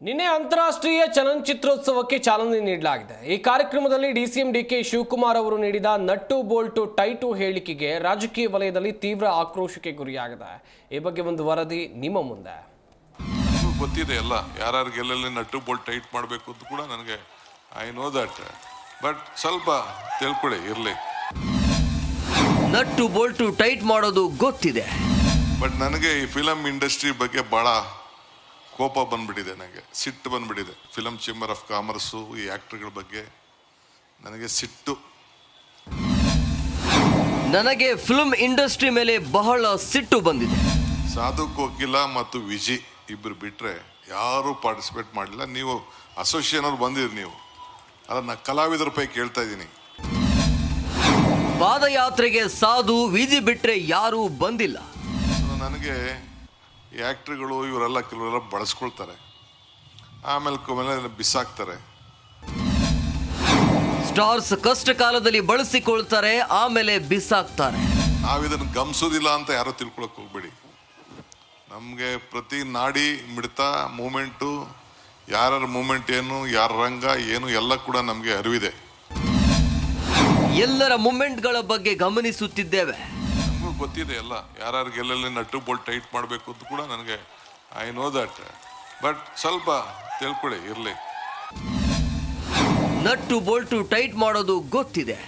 ನಿನ್ನೆ ಅಂತಾರಾಷ್ಟ್ರೀಯ ಚಲನಚಿತ್ರೋತ್ಸವಕ್ಕೆ ಚಾಲನೆ ನೀಡಲಾಗಿದೆ. ಈ ಕಾರ್ಯಕ್ರಮದಲ್ಲಿ ಡಿಸಿಎಂ ಡಿಕೆ ಶಿವಕುಮಾರ್ ಅವರು ನೀಡಿದ ನಟ್ಟು ಬೋಲ್ಟು ಟೈಟು ಹೇಳಿಕೆಗೆ ರಾಜಕೀಯ ವಲಯದಲ್ಲಿ ತೀವ್ರ ಆಕ್ರೋಶಕ್ಕೆ ಗುರಿಯಾಗಿದೆ. ಈ ಬಗ್ಗೆ ಒಂದು ವರದಿ ನಿಮ್ಮ ಮುಂದೆ. ಗೊತ್ತಿದೆ ಎಲ್ಲ ಯಾರ್ಯಾರಿಗೆ ಎಲ್ಲೆಲ್ಲಿ ನಟ್ಟು ಬೋಲ್ಟ್ ಟೈಟ್ ಮಾಡಬೇಕು ಅಂತ ಕೂಡ ನನಗೆ ಐ ನೋ ದಟ್, ಬಟ್ ಸ್ವಲ್ಪ ತಿಳ್ಕೊಳ್ಳಿ ಇರಲಿ. ನಟ್ಟು ಬೋಲ್ಟು ಟೈಟ್ ಮಾಡೋದು ಗೊತ್ತಿದೆ, ಬಟ್ ನನಗೆ ಈ ಫಿಲಮ್ ಇಂಡಸ್ಟ್ರಿ ಬಗ್ಗೆ ಭಾಳ ಕೋಪ ಬಂದ್ಬಿಟ್ಟಿದೆ, ನನಗೆ ಸಿಟ್ಟು ಬಂದ್ಬಿಟ್ಟಿದೆ. ಫಿಲಮ್ ಚೇಂಬರ್ ಆಫ್ ಕಾಮರ್ಸು ಈ ಆ್ಯಕ್ಟ್ರ್ಗಳ ಬಗ್ಗೆ ನನಗೆ ಸಿಟ್ಟು. ನನಗೆ ಫಿಲ್ಮ್ ಇಂಡಸ್ಟ್ರಿ ಮೇಲೆ ಬಹಳ ಸಿಟ್ಟು ಬಂದಿದೆ. ಸಾಧು ಕೋಕಿಲ ಮತ್ತು ವಿಜಿ ಇಬ್ಬರು ಬಿಟ್ಟರೆ ಯಾರೂ ಪಾರ್ಟಿಸಿಪೇಟ್ ಮಾಡಲಿಲ್ಲ. ನೀವು ಅಸೋಸಿಯೇಷನ್ ಅವ್ರು ಬಂದಿರಿ, ನೀವು ಅದನ್ನು ಕಲಾವಿದರ ಪೈ ಕೇಳ್ತಾ ಇದ್ದೀನಿ. ಪಾದಯಾತ್ರೆಗೆ ಸಾಧು ವಿಜಿ ಬಿಟ್ಟರೆ ಯಾರೂ ಬಂದಿಲ್ಲ. ನನಗೆ ಈ ಆ್ಯಕ್ಟ್ರಿಗಳು ಇವರೆಲ್ಲ ಕೆಲವರೆಲ್ಲ ಬಳಸ್ಕೊಳ್ತಾರೆ, ಆಮೇಲೆ ಬಿಸಾಕ್ತಾರೆ. ಸ್ಟಾರ್ಸ್ ಕಷ್ಟ ಕಾಲದಲ್ಲಿ ಬಳಸಿಕೊಳ್ತಾರೆ, ಆಮೇಲೆ ಬಿಸಾಕ್ತಾರೆ. ನಾವಿದನ್ನು ಗಮನಿಸೋದಿಲ್ಲ ಅಂತ ಯಾರೋ ತಿಳ್ಕೊಳಕ್ ಹೋಗ್ಬೇಡಿ. ನಮಗೆ ಪ್ರತಿ ನಾಡಿ ಮಿಡ್ತ ಮೂಮೆಂಟು, ಯಾರ ಮೂಮೆಂಟ್ ಏನು, ಯಾರ ರಂಗ ಏನು ಎಲ್ಲ ಕೂಡ ನಮಗೆ ಅರಿವಿದೆ. ಎಲ್ಲರ ಮೂಮೆಂಟ್ಗಳ ಬಗ್ಗೆ ಗಮನಿಸುತ್ತಿದ್ದೇವೆ. ನಮಗೂ ಗೊತ್ತಿದೆ ಎಲ್ಲ ಯಾರ್ಯಾರಿಗೆ ಎಲ್ಲೆಲ್ಲಿ ನಟ್ಟು ಬೋಲ್ಟ್ ಟೈಟ್ ಮಾಡಬೇಕು ಅಂತ ಕೂಡ ನನಗೆ ಐ ನೋ ದಟ್, ಬಟ್ ಸ್ವಲ್ಪ ತಿಳ್ಕೊಳ್ಳಿ ಇರಲಿ. ನಟ್ಟು ಬೋಲ್ಟು ಟೈಟ್ ಮಾಡೋದು ಗೊತ್ತಿದೆ.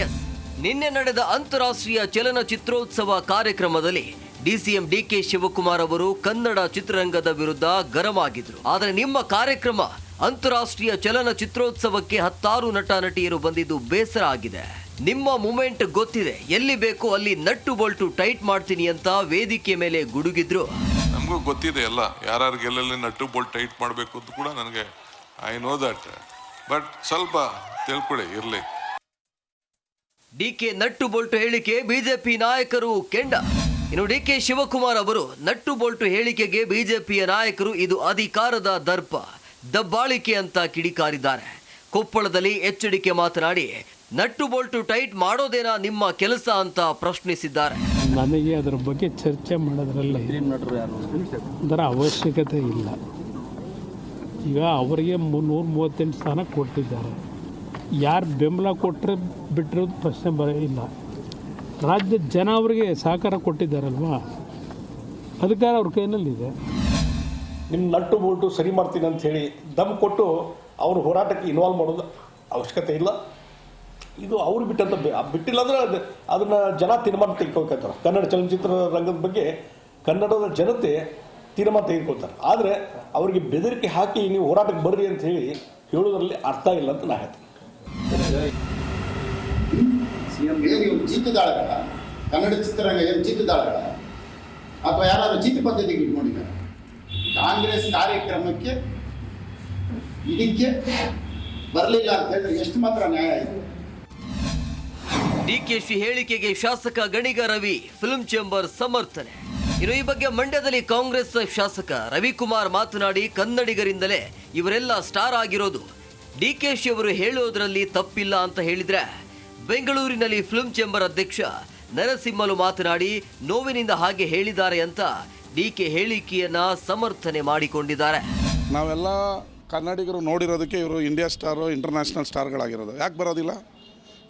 ಎಸ್, ನಿನ್ನೆ ನಡೆದ ಅಂತಾರಾಷ್ಟ್ರೀಯ ಚಲನಚಿತ್ರೋತ್ಸವ ಕಾರ್ಯಕ್ರಮದಲ್ಲಿ ಡಿಸಿಎಂ ಡಿಕೆ ಶಿವಕುಮಾರ್ ಅವರು ಕನ್ನಡ ಚಿತ್ರರಂಗದ ವಿರುದ್ಧ ಗರಂ ಆಗಿದ್ರು. ಆದರೆ ನಿಮ್ಮ ಕಾರ್ಯಕ್ರಮ ಅಂತಾರಾಷ್ಟ್ರೀಯ ಚಲನಚಿತ್ರೋತ್ಸವಕ್ಕೆ 10 ನಟ ನಟಿಯರು ಬಂದಿದ್ದು ಬೇಸರ ಆಗಿದೆ. ನಿಮ್ಮ ಮೂಮೆಂಟ್ ಗೊತ್ತಿದೆ, ಎಲ್ಲಿ ಬೇಕು ಅಲ್ಲಿ ನಟ್ಟು ಬೋಲ್ಟು ಟೈಟ್ ಮಾಡ್ತೀನಿ ಅಂತ ವೇದಿಕೆ ಮೇಲೆ ಗುಡುಗಿದ್ರು. ನಮಗೂ ಗೊತ್ತಿದೆ ಎಲ್ಲ ಯಾರ್ಯಾರಿಗೆ ಎಲ್ಲೆಲ್ಲಿ ನಟ್ಟು ಬೋಲ್ಟ್ ಟೈಟ್ ಮಾಡಬೇಕು ಅಂತ ಕೂಡ ನನಗೆ ಐ ನೋ ದಟ್, ಬಟ್ ಸ್ವಲ್ಪ ತಿಳ್ಕೊಳ್ಳಿ ಇರಲಿ. ಡಿಕೆ ನಟ್ಟು ಬೋಲ್ಟು ಹೇಳಿಕೆ ಬಿಜೆಪಿ ನಾಯಕರು ಕೆಂಡ. ಇನ್ನು ಡಿಕೆ ಶಿವಕುಮಾರ್ ಅವರು ನಟ್ಟು ಬೋಲ್ಟು ಹೇಳಿಕೆಗೆ ಬಿಜೆಪಿಯ ನಾಯಕರು ಇದು ಅಧಿಕಾರದ ದರ್ಪ, ದಬ್ಬಾಳಿಕೆ ಅಂತ ಕಿಡಿಕಾರಿದ್ದಾರೆ. ಕೊಪ್ಪಳದಲ್ಲಿ ಎಚ್ಡಿಕೆ ಮಾತನಾಡಿ ನಟ್ಟು ಬೋಲ್ಟು ಟೈಟ್ ಮಾಡೋದೇನಾ ನಿಮ್ಮ ಕೆಲಸ ಅಂತ ಪ್ರಶ್ನಿಸಿದ್ದಾರೆ. ನನಗೆ ಅದರ ಬಗ್ಗೆ ಚರ್ಚೆ ಮಾಡೋದ್ರಲ್ಲಿ ಅದರ ಅವಶ್ಯಕತೆ ಇಲ್ಲ. ಈಗ ಅವರಿಗೆ 338 ಸ್ಥಾನ ಕೊಟ್ಟಿದ್ದಾರೆ. ಯಾರು ಬೆಂಬಲ ಕೊಟ್ಟರೆ ಬಿಟ್ಟಿರೋದು ಪ್ರಶ್ನೆ ಇಲ್ಲ. ರಾಜ್ಯದ ಜನ ಅವರಿಗೆ ಸಹಕಾರ ಕೊಟ್ಟಿದ್ದಾರಲ್ವಾ, ಅಧಿಕಾರ ಅವ್ರ ಕೈನಲ್ಲಿದೆ. ನಿಮ್ಮ ನಟ್ಟು ಬೋಲ್ಟು ಸರಿ ಮಾಡ್ತೀನಿ ಅಂತ ಹೇಳಿ ದಮ್ ಕೊಟ್ಟು ಅವ್ರ ಹೋರಾಟಕ್ಕೆ ಇನ್ವಾಲ್ವ್ ಮಾಡೋದು ಅವಶ್ಯಕತೆ ಇಲ್ಲ. ಇದು ಅವ್ರು ಬಿಟ್ಟಂತ ಬಿಟ್ಟಿಲ್ಲ ಅಂದರೆ ಅದನ್ನು ಜನ ತೀರ್ಮಾನ ತೆಗೆದುಕೊಳ್ತಾರೆ. ಕನ್ನಡ ಚಲನಚಿತ್ರ ರಂಗದ ಬಗ್ಗೆ ಕನ್ನಡದ ಜನತೆ ತೀರ್ಮಾನ ತೆಗೆದುಕೊಳ್ತಾರೆ. ಆದರೆ ಅವರಿಗೆ ಬೆದರಿಕೆ ಹಾಕಿ ನೀವು ಹೋರಾಟಕ್ಕೆ ಬರ್ರಿ ಅಂತ ಹೇಳಿ ಹೇಳೋದ್ರಲ್ಲಿ ಅರ್ಥ ಇಲ್ಲ ಅಂತ ನಾ ಹೇಳ್ತೀನಿ. ಏನು ಜೀತದಾಳಗಳ ಕನ್ನಡ ಚಿತ್ರರಂಗ ಏನು ಜೀತದಾಳಗಳ ಅಥವಾ ಯಾರಾದರೂ ಜೀತ ಪದ್ಧತಿಗೆ ಇಟ್ಕೊಂಡಿದ್ದಾರೆ? ಕಾಂಗ್ರೆಸ್ ಕಾರ್ಯಕ್ರಮಕ್ಕೆ ಇದಕ್ಕೆ ಬರಲಿಲ್ಲ ಅಂತ ಹೇಳಿದ್ರೆ ಎಷ್ಟು ಮಾತ್ರ ನ್ಯಾಯ ಇದೆ? ಡಿಕೆಶಿ ಹೇಳಿಕೆಗೆ ಶಾಸಕ ಗಣಿಗ ರವಿ ಫಿಲ್ಮ್ ಚೇಂಬರ್ ಸಮರ್ಥನೆ. ಇನ್ನು ಈ ಬಗ್ಗೆ ಮಂಡ್ಯದಲ್ಲಿ ಕಾಂಗ್ರೆಸ್ ಶಾಸಕ ರವಿಕುಮಾರ್ ಮಾತನಾಡಿ ಕನ್ನಡಿಗರಿಂದಲೇ ಇವರೆಲ್ಲ ಸ್ಟಾರ್ ಆಗಿರೋದು, ಡಿಕೆಶಿ ಅವರು ಹೇಳೋದ್ರಲ್ಲಿ ತಪ್ಪಿಲ್ಲ ಅಂತ ಹೇಳಿದ್ರೆ. ಬೆಂಗಳೂರಿನಲ್ಲಿ ಫಿಲ್ಮ್ ಚೇಂಬರ್ ಅಧ್ಯಕ್ಷ ನರಸಿಂಹಲು ಮಾತನಾಡಿ ನೋವಿನಿಂದ ಹಾಗೆ ಹೇಳಿದ್ದಾರೆ ಅಂತ ಡಿಕೆ ಹೇಳಿಕೆಯನ್ನ ಸಮರ್ಥನೆ ಮಾಡಿಕೊಂಡಿದ್ದಾರೆ. ನಾವೆಲ್ಲ ಕನ್ನಡಿಗರು ನೋಡಿರೋದಕ್ಕೆ ಇವರು ಇಂಡಿಯಾ ಸ್ಟಾರು, ಇಂಟರ್ನ್ಯಾಷನಲ್ ಸ್ಟಾರ್ಗಳಾಗಿರೋದು. ಯಾಕೆ ಬರೋದಿಲ್ಲ?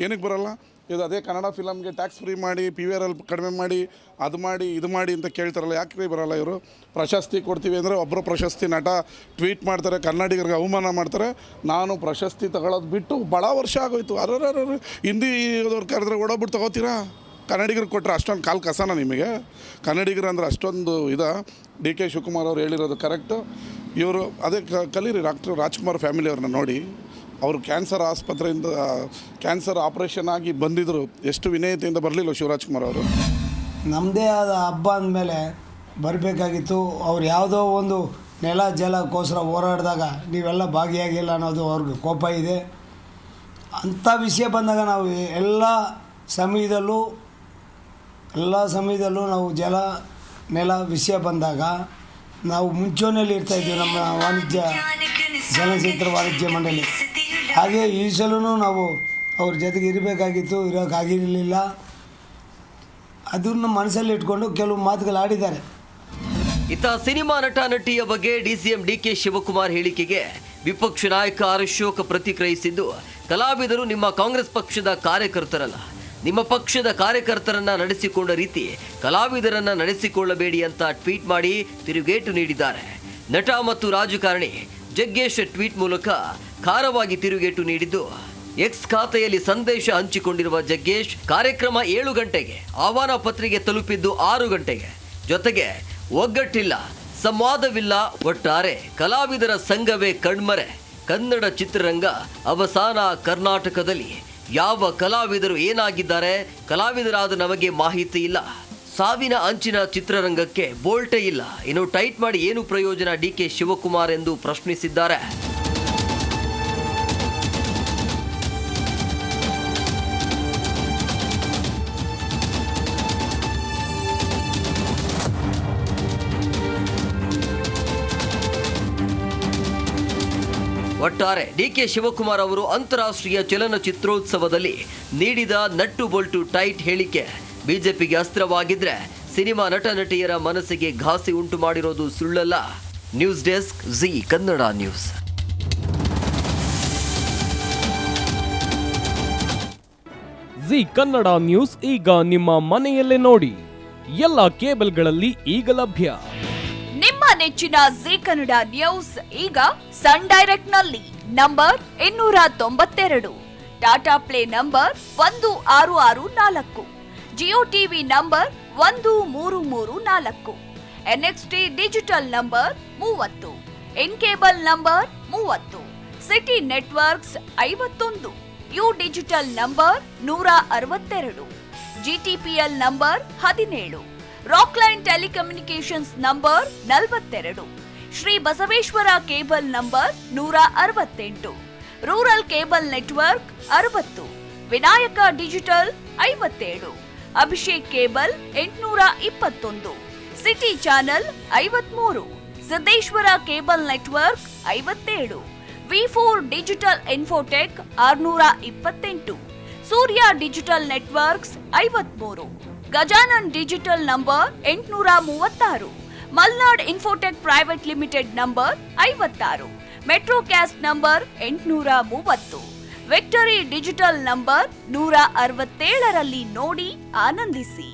ಏನಕ್ಕೆ ಬರೋಲ್ಲ? ಇದು ಅದೇ ಕನ್ನಡ ಫಿಲಮ್ಗೆ ಟ್ಯಾಕ್ಸ್ ಫ್ರೀ ಮಾಡಿ, PVR ಕಡಿಮೆ ಮಾಡಿ, ಅದು ಮಾಡಿ ಇದು ಮಾಡಿ ಅಂತ ಕೇಳ್ತಾರಲ್ಲ, ಯಾಕೆ ಬರೋಲ್ಲ ಇವರು? ಪ್ರಶಸ್ತಿ ಕೊಡ್ತೀವಿ ಅಂದರೆ ಒಬ್ಬರು ಪ್ರಶಸ್ತಿ ನಟ ಟ್ವೀಟ್ ಮಾಡ್ತಾರೆ, ಕನ್ನಡಿಗರಿಗೆ ಅವಮಾನ ಮಾಡ್ತಾರೆ. ನಾನು ಪ್ರಶಸ್ತಿ ತಗೊಳ್ಳೋದು ಬಿಟ್ಟು ಭಾಳ ವರ್ಷ ಆಗೋಯ್ತು. ಅರ್ರರ್ರ ಹಿಂದಿದವ್ರು ಕರೆದ್ರೆ ಓಡೋಗ್ಬಿಟ್ಟು ತಗೋತೀರಾ? ಕನ್ನಡಿಗರಿಗೆ ಕೊಟ್ಟರೆ ಅಷ್ಟೊಂದು ಕಾಲು ಕಸನ ನಿಮಗೆ? ಕನ್ನಡಿಗರು ಅಂದರೆ ಅಷ್ಟೊಂದು ಡಿ ಕೆ ಶಿವಕುಮಾರ್ ಅವರು ಹೇಳಿರೋದು ಕರೆಕ್ಟು. ಇವರು ಅದೇ ಕಲೀರಿ ಡಾಕ್ಟರ್ ರಾಜ್ಕುಮಾರ್ ಫ್ಯಾಮಿಲಿಯವ್ರನ್ನ ನೋಡಿ. ಅವರು ಕ್ಯಾನ್ಸರ್ ಆಸ್ಪತ್ರೆಯಿಂದ ಕ್ಯಾನ್ಸರ್ ಆಪ್ರೇಷನ್ ಆಗಿ ಬಂದಿದ್ದರು. ಎಷ್ಟು ವಿನಯತೆಯಿಂದ ಬರಲಿಲ್ಲ ಶಿವರಾಜ್ಕುಮಾರ್ ಅವರು. ನಮ್ಮದೇ ಆದ ಹಬ್ಬ ಅಂದಮೇಲೆ ಬರಬೇಕಾಗಿತ್ತು. ಅವ್ರು ಯಾವುದೋ ಒಂದು ನೆಲ ಜಲಕ್ಕೋಸ್ಕರ ಹೋರಾಡಿದಾಗ ನೀವೆಲ್ಲ ಭಾಗಿಯಾಗಿಲ್ಲ ಅನ್ನೋದು ಅವ್ರಿಗೆ ಕೋಪ ಇದೆ. ಅಂಥ ವಿಷಯ ಬಂದಾಗ ನಾವು ಎಲ್ಲ ಸಮಯದಲ್ಲೂ ನಾವು ಜಲ ನೆಲ ವಿಷಯ ಬಂದಾಗ ನಾವು ಮುಂಚೂಣಿಯಲ್ಲಿ ಇರ್ತಾಯಿದ್ದೀವಿ. ನಮ್ಮ ಚಲನಚಿತ್ರ ವಾಣಿಜ್ಯ ಮಂಡಳಿ ಹಾಗೆ ಈ ಸಲೂ ನಾವು ಅವ್ರ ಜೊತೆಗೆ ಇರಬೇಕಾಗಿತ್ತು, ಇರೋಕ್ಕಾಗಿರಲಿಲ್ಲ. ಅದನ್ನು ಮನಸ್ಸಲ್ಲಿ ಇಟ್ಕೊಂಡು ಕೆಲವು ಮಾತುಗಳು ಆಡಿದ್ದಾರೆ. ಇತ್ತ ಸಿನಿಮಾ ನಟ ನಟಿಯ ಬಗ್ಗೆ ಡಿಸಿಎಂ ಡಿಕೆ ಶಿವಕುಮಾರ್ ಹೇಳಿಕೆಗೆ ವಿಪಕ್ಷ ನಾಯಕ ಅಶೋಕ್ ಪ್ರತಿಕ್ರಿಯಿಸಿದ್ದು, ಕಲಾವಿದರು ನಿಮ್ಮ ಕಾಂಗ್ರೆಸ್ ಪಕ್ಷದ ಕಾರ್ಯಕರ್ತರಲ್ಲ, ನಿಮ್ಮ ಪಕ್ಷದ ಕಾರ್ಯಕರ್ತರನ್ನ ನಡೆಸಿಕೊಂಡ ರೀತಿ ಕಲಾವಿದರನ್ನ ನಡೆಸಿಕೊಳ್ಳಬೇಡಿ ಅಂತ ಟ್ವೀಟ್ ಮಾಡಿ ತಿರುಗೇಟು ನೀಡಿದ್ದಾರೆ. ನಟ ಮತ್ತು ರಾಜಕಾರಣಿ ಜಗ್ಗೇಶ್ ಟ್ವೀಟ್ ಮೂಲಕ ಖಾರವಾಗಿ ತಿರುಗೇಟು ನೀಡಿದ್ದು, ಎಕ್ಸ್ ಖಾತೆಯಲ್ಲಿ ಸಂದೇಶ ಹಂಚಿಕೊಂಡಿರುವ ಜಗ್ಗೇಶ್, ಕಾರ್ಯಕ್ರಮ 7 ಗಂಟೆಗೆ, ಆಹ್ವಾನ ಪತ್ರಿಕೆ ತಲುಪಿದ್ದು 6 ಗಂಟೆಗೆ, ಜೊತೆಗೆ ಒಗ್ಗಟ್ಟಿಲ್ಲ, ಸಂವಾದವಿಲ್ಲ, ಒಟ್ಟಾರೆ ಕಲಾವಿದರ ಸಂಘವೇ ಕಣ್ಮರೆ, ಕನ್ನಡ ಚಿತ್ರರಂಗ ಅವಸಾನ, ಕರ್ನಾಟಕದಲ್ಲಿ ಯಾವ ಕಲಾವಿದರು ಏನಾಗಿದ್ದಾರೆ, ಕಲಾವಿದರಾದ ನಮಗೆ ಮಾಹಿತಿ ಇಲ್ಲ, ಸಾವಿನ ಅಂಚಿನ ಚಿತ್ರರಂಗಕ್ಕೆ ಬೋಲ್ಟೇ ಇಲ್ಲ, ಇನ್ನು ಟೈಟ್ ಮಾಡಿ ಏನು ಪ್ರಯೋಜನ ಡಿಕೆ ಶಿವಕುಮಾರ್ ಎಂದು ಪ್ರಶ್ನಿಸಿದ್ದಾರೆ. ಒಟ್ಟಾರೆ ಡಿಕೆ ಶಿವಕುಮಾರ್ ಅವರು ಅಂತಾರಾಷ್ಟ್ರೀಯ ಚಲನಚಿತ್ರೋತ್ಸವದಲ್ಲಿ ನೀಡಿದ ನಟ್ಟು ಬೋಲ್ಟು ಟೈಟ್ ಹೇಳಿಕೆ ಬಿಜೆಪಿಗೆ ಅಸ್ತ್ರವಾಗಿದ್ರೆ ಸಿನಿಮಾ ನಟ ನಟಿಯರ ಮನಸ್ಸಿಗೆ ಘಾಸಿ ಉಂಟು ಮಾಡಿರೋದು ಸುಳ್ಳಲ್ಲ. News desk, G Kannada news. G Kannada news ಈಗ ನಿಮ್ಮ ಮನೆಯಲ್ಲೇ ನೋಡಿ, ಎಲ್ಲ ಕೇಬಲ್ಗಳಲ್ಲಿ ಈಗ ಲಭ್ಯ. ನಿಮ್ಮ ನೆಚ್ಚಿನ ಜಿ ಕನ್ನಡ ನ್ಯೂಸ್ ಈಗ ಸನ್ ಡೈರೆಕ್ಟ್ ನಲ್ಲಿ number 292, Tata play number 1664, Jio TV number 1334, NXT digital number 30, in cable number 30, city networks 51, U digital number 162, GTPL number 17, Rockline telecommunications number 42, Shri Basaveshwara cable number 168, rural cable network 60, Vinayaka digital 57, Abhishek cable 821, city channel 53, Siddeshwara cable network 57, V4 digital Infotech 628, Surya digital networks 53, Gajanan digital number 836, Malnad Infotech private limited number 56, Metrocast number 830, victory digital number 167ರಲ್ಲಿ ನೋಡಿ ಆನಂದಿಸಿ.